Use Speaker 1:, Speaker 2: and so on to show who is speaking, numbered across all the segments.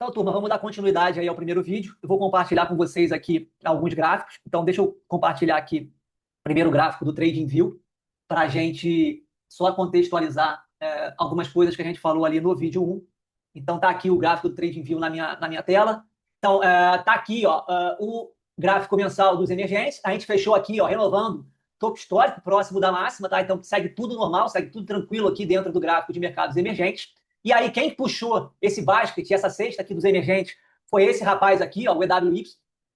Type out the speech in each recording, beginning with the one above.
Speaker 1: Então, turma, vamos dar continuidade aí ao primeiro vídeo. Eu vou compartilhar com vocês aqui alguns gráficos. Então, deixa eu compartilhar aqui o primeiro gráfico do TradingView para a gente só contextualizar algumas coisas que a gente falou ali no vídeo 1. Então, tá aqui o gráfico do TradingView na minha tela. Então, tá aqui ó, o gráfico mensal dos emergentes. A gente fechou aqui, ó, renovando topo histórico próximo da máxima, tá? Então, segue tudo normal, segue tudo tranquilo aqui dentro do gráfico de mercados emergentes. E aí, quem puxou esse basket, essa cesta aqui dos emergentes, foi esse rapaz aqui, ó, o EWY,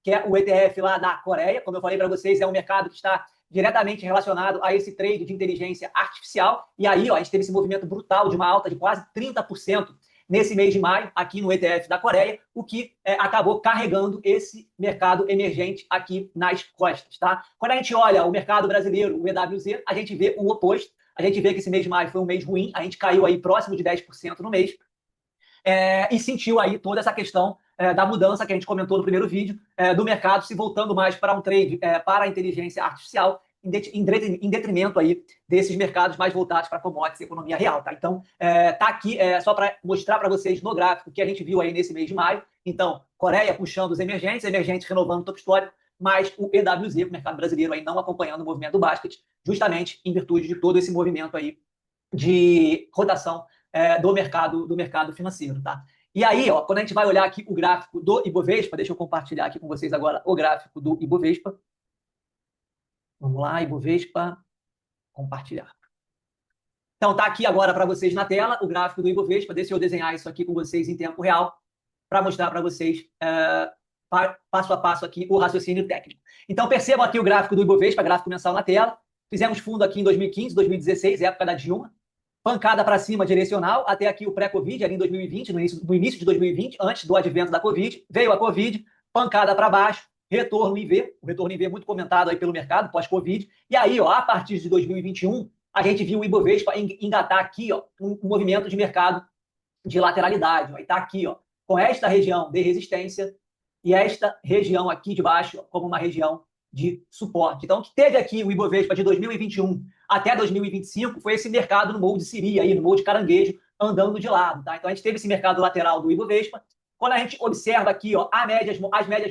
Speaker 1: que é o ETF lá da Coreia. Como eu falei para vocês, é um mercado que está diretamente relacionado a esse trade de inteligência artificial. E aí, ó, a gente teve esse movimento brutal de uma alta de quase 30% nesse mês de maio, aqui no ETF da Coreia, o que acabou carregando esse mercado emergente aqui nas costas, tá? Quando a gente olha o mercado brasileiro, o EWZ, a gente vê o oposto. A gente vê que esse mês de maio foi um mês ruim, a gente caiu aí próximo de 10% no mês, e sentiu aí toda essa questão da mudança que a gente comentou no primeiro vídeo, do mercado se voltando mais para um trade, para a inteligência artificial, em detrimento aí desses mercados mais voltados para commodities e economia real, tá? Então, tá aqui só para mostrar para vocês no gráfico que a gente viu aí nesse mês de maio. Então, Coreia puxando os emergentes renovando o topo histórico, mas o EWZ, o mercado brasileiro, aí não acompanhando o movimento do basket, justamente em virtude de todo esse movimento aí de rotação do mercado financeiro, tá? E aí, ó, quando a gente vai olhar aqui o gráfico do Ibovespa, deixa eu compartilhar aqui com vocês agora o gráfico do Ibovespa. Vamos lá, Ibovespa, compartilhar. Então, tá aqui agora para vocês na tela o gráfico do Ibovespa. Deixa eu desenhar isso aqui com vocês em tempo real para mostrar para vocês passo a passo aqui o raciocínio técnico. Então, percebam aqui o gráfico do Ibovespa, gráfico mensal na tela. Fizemos fundo aqui em 2015, 2016, época da Dilma. Pancada para cima direcional, até aqui o pré-Covid, ali em 2020, no início de 2020, antes do advento da Covid. Veio a Covid, pancada para baixo, retorno em V, o retorno em V muito comentado aí pelo mercado, pós-Covid. E aí, ó, a partir de 2021, a gente viu o Ibovespa engatar aqui ó, um movimento de mercado de lateralidade. Aí está aqui, ó, com esta região de resistência e esta região aqui de baixo ó, como uma região de suporte. Então, o que teve aqui o Ibovespa de 2021 até 2025 foi esse mercado no molde Siri, aí, no molde caranguejo, andando de lado. Tá? Então, a gente teve esse mercado lateral do Ibovespa. Quando a gente observa aqui ó, as médias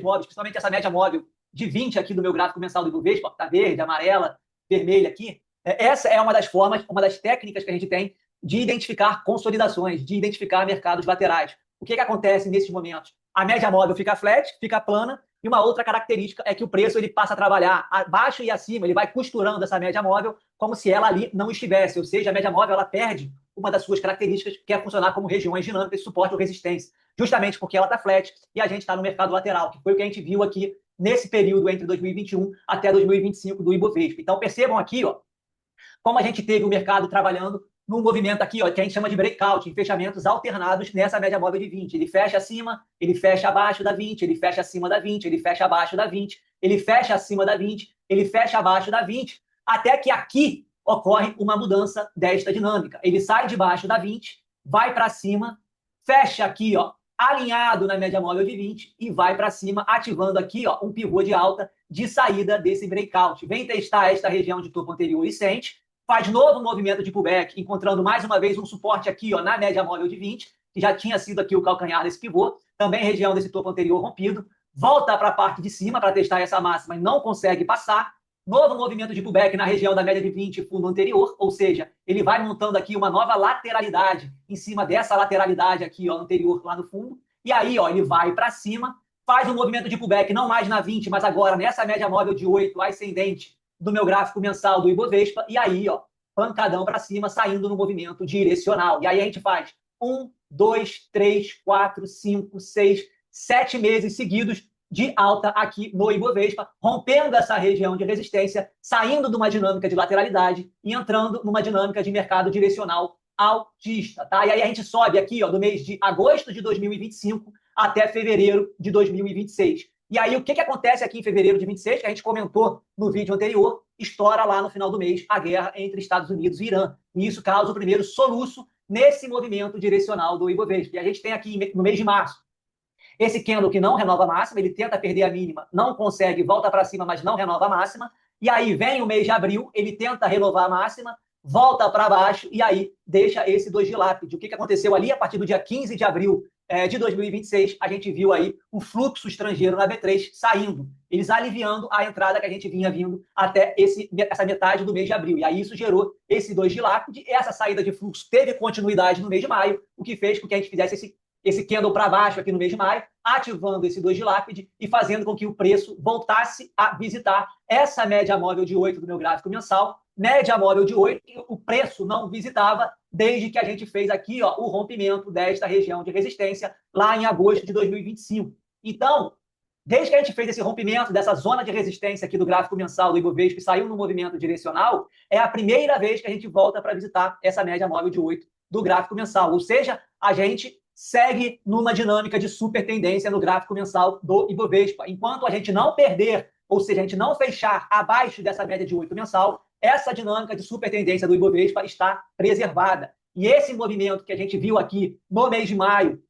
Speaker 1: móveis, principalmente essa média móvel de 20 aqui do meu gráfico mensal do Ibovespa, que está verde, amarela, vermelha aqui, essa é uma das formas, uma das técnicas que a gente tem de identificar consolidações, de identificar mercados laterais. O que acontece nesses momentos? A média móvel fica flat, fica plana, e uma outra característica é que o preço ele passa a trabalhar abaixo e acima, ele vai costurando essa média móvel como se ela ali não estivesse, ou seja, a média móvel ela perde uma das suas características, que é funcionar como regiões dinâmicas de suporte ou resistência, justamente porque ela está flat e a gente está no mercado lateral, que foi o que a gente viu aqui nesse período entre 2021 até 2025 do Ibovespa. Então percebam aqui, ó, como a gente teve o mercado trabalhando num movimento aqui, ó, que a gente chama de breakout, em fechamentos alternados nessa média móvel de 20. Ele fecha acima, ele fecha abaixo da 20, ele fecha acima da 20, ele fecha abaixo da 20, ele fecha acima da 20, ele fecha abaixo da 20, até que aqui ocorre uma mudança desta dinâmica. Ele sai de baixo da 20, vai para cima, fecha aqui, ó, alinhado na média móvel de 20 e vai para cima, ativando aqui ó, um pivô de alta de saída desse breakout. Vem testar esta região de topo anterior e sente, faz novo movimento de pullback, encontrando mais uma vez um suporte aqui ó, na média móvel de 20, que já tinha sido aqui o calcanhar desse pivô, também região desse topo anterior rompido, volta para a parte de cima para testar essa máxima e não consegue passar, novo movimento de pullback na região da média de 20 fundo anterior, ou seja, ele vai montando aqui uma nova lateralidade em cima dessa lateralidade aqui ó, anterior lá no fundo, e aí ó, ele vai para cima, faz um movimento de pullback não mais na 20, mas agora nessa média móvel de 8 ascendente, do meu gráfico mensal do Ibovespa, e aí, ó, pancadão para cima, saindo no movimento direcional. E aí a gente faz 1, 2, 3, 4, 5, 6, 7 meses seguidos de alta aqui no Ibovespa, rompendo essa região de resistência, saindo de uma dinâmica de lateralidade e entrando numa dinâmica de mercado direcional altista, tá? E aí a gente sobe aqui, ó, do mês de agosto de 2025 até fevereiro de 2026. E aí, o que acontece aqui em fevereiro de 26, que a gente comentou no vídeo anterior, estoura lá no final do mês a guerra entre Estados Unidos e Irã. E isso causa o primeiro soluço nesse movimento direcional do Ibovespa. E a gente tem aqui no mês de março esse candle que não renova a máxima, ele tenta perder a mínima, não consegue, volta para cima, mas não renova a máxima. E aí vem o mês de abril, ele tenta renovar a máxima, volta para baixo e aí deixa esse 2 de lápide. O que aconteceu ali a partir do dia 15 de abril de 2026, a gente viu aí o fluxo estrangeiro na B3 saindo, eles aliviando a entrada que a gente vinha vindo até essa metade do mês de abril. E aí isso gerou esse 2 de lápide, essa saída de fluxo teve continuidade no mês de maio, o que fez com que a gente fizesse esse candle para baixo aqui no mês de maio, ativando esse 2 de lápide e fazendo com que o preço voltasse a visitar essa média móvel de 8 do meu gráfico mensal, média móvel de 8, o preço não visitava desde que a gente fez aqui o rompimento desta região de resistência lá em agosto de 2025. Então, desde que a gente fez esse rompimento dessa zona de resistência aqui do gráfico mensal do Ibovespa e saiu no movimento direcional, é a primeira vez que a gente volta para visitar essa média móvel de 8 do gráfico mensal. Ou seja, a gente segue numa dinâmica de super tendência no gráfico mensal do Ibovespa. Enquanto a gente não perder, ou seja, a gente não fechar abaixo dessa média de 8 mensal, essa dinâmica de super tendência do Ibovespa está preservada. E esse movimento que a gente viu aqui no mês de maio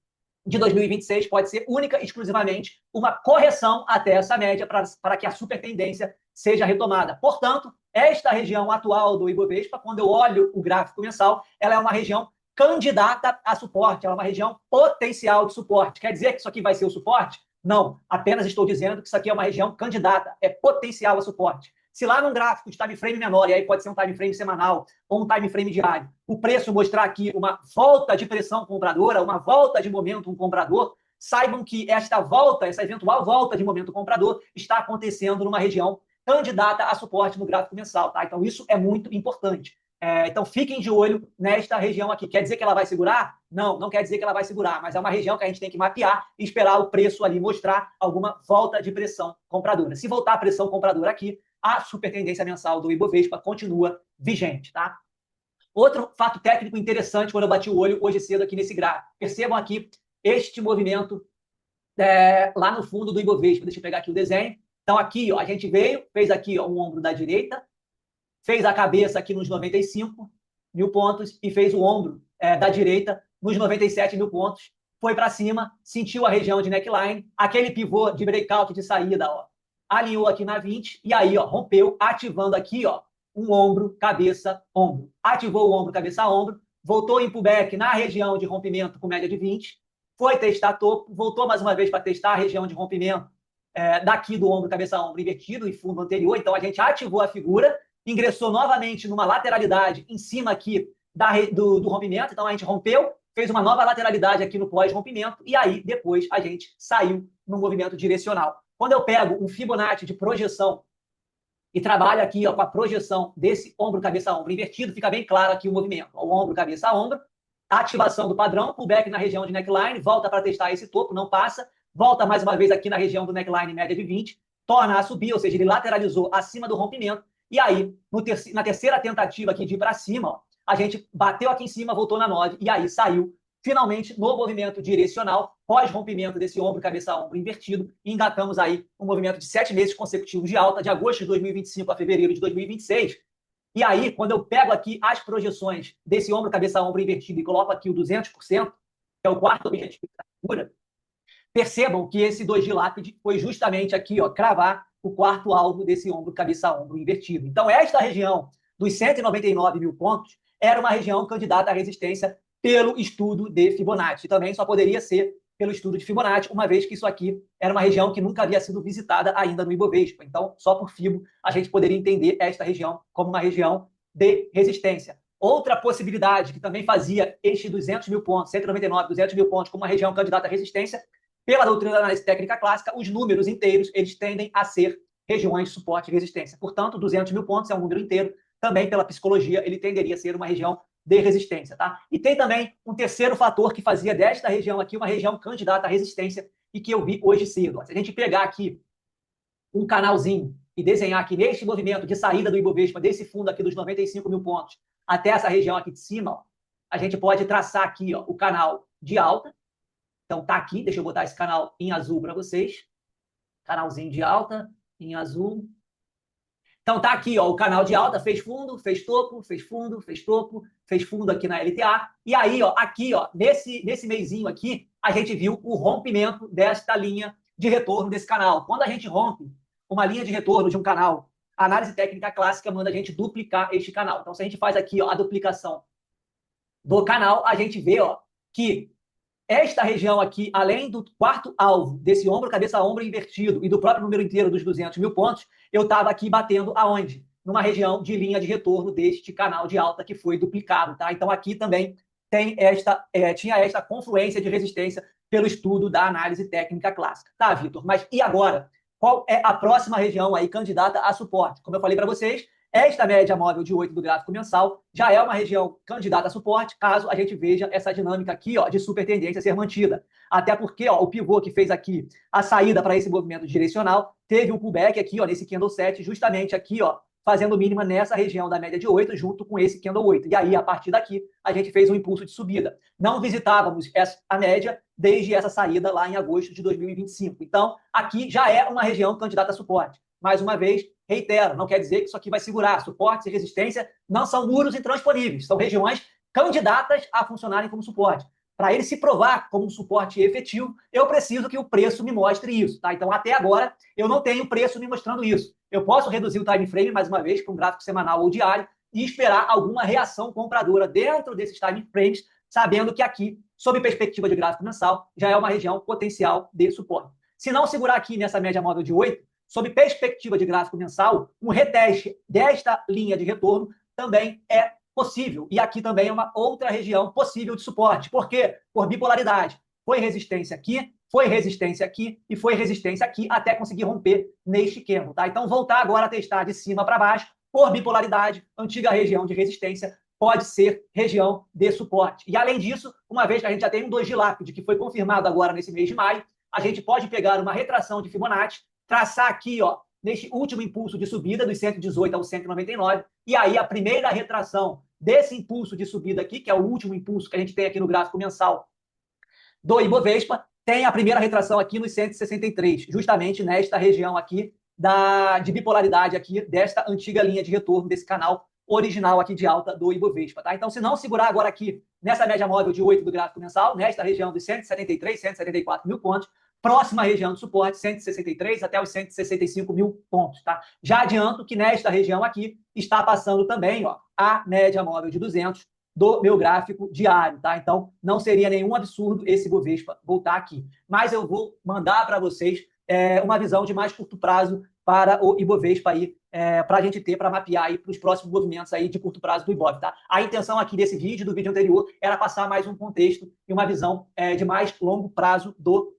Speaker 1: de 2026 pode ser única e exclusivamente uma correção até essa média para que a super tendência seja retomada. Portanto, esta região atual do Ibovespa, quando eu olho o gráfico mensal, ela é uma região candidata a suporte, ela é uma região potencial de suporte. Quer dizer que isso aqui vai ser o suporte? Não, apenas estou dizendo que isso aqui é uma região candidata, é potencial a suporte. Se lá num gráfico de time frame menor, e aí pode ser um time frame semanal ou um time frame diário, o preço mostrar aqui uma volta de pressão compradora, uma volta de momento comprador, saibam que esta volta, essa eventual volta de momento comprador, está acontecendo numa região candidata a suporte no gráfico mensal, tá? Então isso é muito importante. Então fiquem de olho nesta região aqui. Quer dizer que ela vai segurar? Não, não quer dizer que ela vai segurar, mas é uma região que a gente tem que mapear e esperar o preço ali mostrar alguma volta de pressão compradora. Se voltar a pressão compradora aqui, a super tendência mensal do Ibovespa continua vigente, tá? Outro fato técnico interessante quando eu bati o olho hoje cedo aqui nesse gráfico. Percebam aqui este movimento lá no fundo do Ibovespa. Deixa eu pegar aqui o desenho. Então aqui, a gente veio, fez aqui um ombro da direita, fez a cabeça aqui nos 95 mil pontos e fez o ombro da direita nos 97 mil pontos. Foi para cima, sentiu a região de neckline, aquele pivô de breakout de saída, alinhou aqui na 20 e aí, rompeu, ativando aqui, um ombro, cabeça, ombro. Ativou o ombro, cabeça, ombro, voltou em pullback na região de rompimento com média de 20, foi testar topo, voltou mais uma vez para testar a região de rompimento daqui do ombro, cabeça, ombro invertido em fundo anterior. Então, a gente ativou a figura, ingressou novamente numa lateralidade em cima aqui do rompimento. Então, a gente rompeu, fez uma nova lateralidade aqui no pós-rompimento e aí, depois, a gente saiu no movimento direcional. Quando eu pego um Fibonacci de projeção e trabalho aqui com a projeção desse ombro, cabeça, ombro invertido, fica bem claro aqui o movimento. O ombro, cabeça, ombro, ativação do padrão, pullback na região de neckline, volta para testar esse topo, não passa, volta mais uma vez aqui na região do neckline média de 20, torna a subir, ou seja, ele lateralizou acima do rompimento, e aí, na terceira tentativa aqui de ir para cima, a gente bateu aqui em cima, voltou na 9, e aí saiu finalmente no movimento direcional, pós-rompimento desse ombro, cabeça, ombro invertido, e engatamos aí um movimento de 7 meses consecutivos de alta, de agosto de 2025 a fevereiro de 2026. E aí, quando eu pego aqui as projeções desse ombro, cabeça, ombro invertido e coloco aqui o 200%, que é o quarto objetivo da figura, percebam que esse 2 de lápide foi justamente aqui, cravar o quarto alvo desse ombro, cabeça, ombro invertido. Então, esta região dos 199 mil pontos era uma região candidata à resistência pelo estudo de Fibonacci. Também só poderia ser pelo estudo de Fibonacci, uma vez que isso aqui era uma região que nunca havia sido visitada ainda no Ibovespa. Então, só por Fibo, a gente poderia entender esta região como uma região de resistência. Outra possibilidade que também fazia este 200 mil pontos, 199, 200 mil pontos, como uma região candidata à resistência, pela doutrina da análise técnica clássica, os números inteiros eles tendem a ser regiões de suporte e resistência. Portanto, 200 mil pontos é um número inteiro. Também, pela psicologia, ele tenderia a ser uma região de resistência, tá? E tem também um terceiro fator que fazia desta região aqui uma região candidata à resistência e que eu vi hoje cedo. Se a gente pegar aqui um canalzinho e desenhar aqui neste movimento de saída do Ibovespa, desse fundo aqui dos 95 mil pontos até essa região aqui de cima, a gente pode traçar aqui o canal de alta. Então, tá aqui, deixa eu botar esse canal em azul para vocês. Canalzinho de alta, em azul. Então, tá aqui, o canal de alta, fez fundo, fez topo, fez fundo, fez topo, fez fundo aqui na LTA. E aí, aqui, nesse meizinho aqui, a gente viu o rompimento desta linha de retorno desse canal. Quando a gente rompe uma linha de retorno de um canal, a análise técnica clássica manda a gente duplicar este canal. Então, se a gente faz aqui a duplicação do canal, a gente vê que esta região aqui, além do quarto alvo, desse ombro, cabeça, ombro invertido e do próprio número inteiro dos 200 mil pontos, eu estava aqui batendo aonde? Numa região de linha de retorno deste canal de alta que foi duplicado, tá? Então aqui também tinha esta confluência de resistência pelo estudo da análise técnica clássica. Tá, Vitor, mas e agora? Qual é a próxima região aí candidata a suporte? Como eu falei para vocês, esta média móvel de 8 do gráfico mensal já é uma região candidata a suporte, caso a gente veja essa dinâmica aqui ó, de super tendência ser mantida. Até porque ó, o pivô que fez aqui a saída para esse movimento direcional teve um pullback aqui ó, nesse candle 7, justamente aqui ó, fazendo mínima nessa região da média de 8, junto com esse candle 8. E aí, a partir daqui, a gente fez um impulso de subida. Não visitávamos a média desde essa saída lá em agosto de 2025. Então, aqui já é uma região candidata a suporte. Mais uma vez, reitero, não quer dizer que isso aqui vai segurar. Suporte e resistência não são muros intransponíveis, são regiões candidatas a funcionarem como suporte. Para ele se provar como um suporte efetivo, eu preciso que o preço me mostre isso. Tá? Então, até agora, eu não tenho preço me mostrando isso. Eu posso reduzir o time frame, mais uma vez, para um gráfico semanal ou diário, e esperar alguma reação compradora dentro desses time frames, sabendo que aqui, sob perspectiva de gráfico mensal, já é uma região potencial de suporte. Se não segurar aqui nessa média móvel de 8, sob perspectiva de gráfico mensal, um reteste desta linha de retorno também é possível. E aqui também é uma outra região possível de suporte. Por quê? Por bipolaridade. Foi resistência aqui, foi resistência aqui e foi resistência aqui até conseguir romper neste candle. Tá? Então, voltar agora a testar de cima para baixo, por bipolaridade, antiga região de resistência, pode ser região de suporte. E, além disso, uma vez que a gente já tem um 2 de lápide, que foi confirmado agora nesse mês de maio, a gente pode pegar uma retração de Fibonacci, traçar aqui, ó, neste último impulso de subida, dos 118 ao 199, e aí a primeira retração desse impulso de subida aqui, que é o último impulso que a gente tem aqui no gráfico mensal do Ibovespa, tem a primeira retração aqui nos 163, justamente nesta região aqui de bipolaridade aqui, desta antiga linha de retorno desse canal original aqui de alta do Ibovespa. Tá? Então, se não segurar agora aqui nessa média móvel de 8 do gráfico mensal, nesta região dos 173, 174 mil pontos, próxima região de suporte, 163 até os 165 mil pontos. Tá? Já adianto que nesta região aqui está passando também ó, a média móvel de 200 do meu gráfico diário. Tá? Então, não seria nenhum absurdo esse Ibovespa voltar aqui. Mas eu vou mandar para vocês uma visão de mais curto prazo para o Ibovespa aí, para a gente ter, para mapear aí para os próximos movimentos aí de curto prazo do Ibov. Tá? A intenção aqui desse vídeo, do vídeo anterior, era passar mais um contexto e uma visão de mais longo prazo do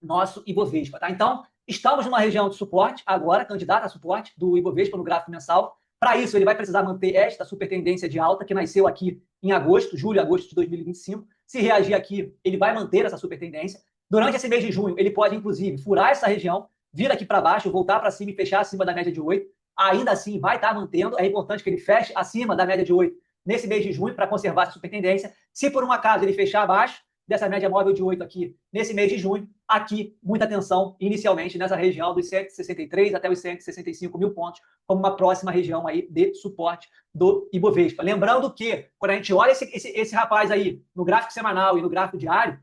Speaker 1: nosso Ibovespa. Tá? Então, estamos numa região de suporte, agora, candidata a suporte do Ibovespa no gráfico mensal. Para isso, ele vai precisar manter esta super tendência de alta, que nasceu aqui em agosto, julho, agosto de 2025. Se reagir aqui, ele vai manter essa super tendência. Durante esse mês de junho, ele pode, inclusive, furar essa região, vir aqui para baixo, voltar para cima e fechar acima da média de 8. Ainda assim, vai estar mantendo. É importante que ele feche acima da média de 8 nesse mês de junho para conservar essa super tendência. Se por um acaso ele fechar abaixo dessa média móvel de 8 aqui, nesse mês de junho, aqui, muita atenção, inicialmente, nessa região dos 163 até os 165 mil pontos, como uma próxima região aí de suporte do Ibovespa. Lembrando que, quando a gente olha esse rapaz aí, no gráfico semanal e no gráfico diário,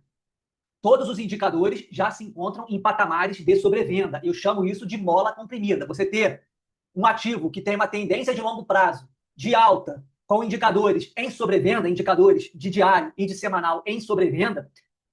Speaker 1: todos os indicadores já se encontram em patamares de sobrevenda. Eu chamo isso de mola comprimida. Você ter um ativo que tem uma tendência de longo prazo, de alta, com indicadores em sobrevenda, indicadores de diário e de semanal em sobrevenda,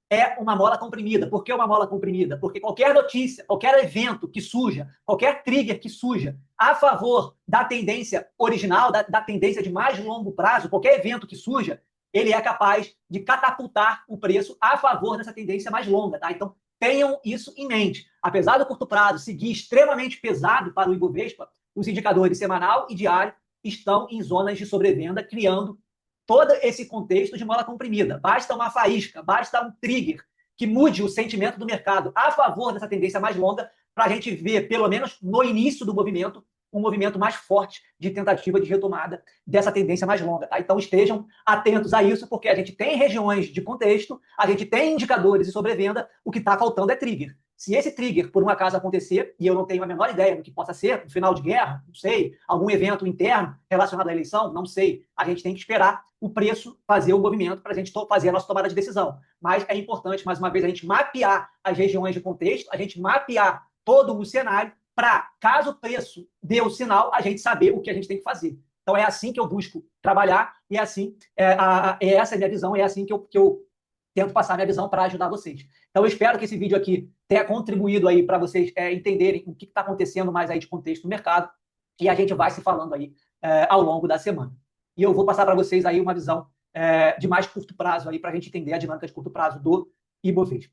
Speaker 1: é uma mola comprimida. Por que uma mola comprimida? Porque qualquer notícia, qualquer evento que surja, qualquer trigger que surja a favor da tendência original, da tendência de mais longo prazo, qualquer evento que surja, ele é capaz de catapultar o preço a favor dessa tendência mais longa. Tá? Então, tenham isso em mente. Apesar do curto prazo seguir extremamente pesado para o Ibovespa, os indicadores semanal e diário estão em zonas de sobrevenda, criando todo esse contexto de mola comprimida. Basta uma faísca, basta um trigger que mude o sentimento do mercado a favor dessa tendência mais longa para a gente ver, pelo menos no início do movimento, um movimento mais forte de tentativa de retomada dessa tendência mais longa. Tá? Então estejam atentos a isso, porque a gente tem regiões de contexto, a gente tem indicadores de sobrevenda, o que está faltando é trigger. Se esse trigger, por um acaso, acontecer, e eu não tenho a menor ideia do que possa ser, no final de guerra, não sei, algum evento interno relacionado à eleição, não sei, a gente tem que esperar o preço fazer o movimento para a gente fazer a nossa tomada de decisão. Mas é importante, mais uma vez, a gente mapear as regiões de contexto, a gente mapear todo o cenário para, caso o preço dê o sinal, a gente saber o que a gente tem que fazer. Então, é assim que eu busco trabalhar e é assim, essa é a minha visão, é assim que eu tento passar minha visão para ajudar vocês. Então, eu espero que esse vídeo aqui tenha contribuído aí para vocês entenderem o que está acontecendo mais aí de contexto no mercado, e a gente vai se falando aí ao longo da semana. E eu vou passar para vocês aí uma visão de mais curto prazo aí para a gente entender a dinâmica de curto prazo do Ibovespa.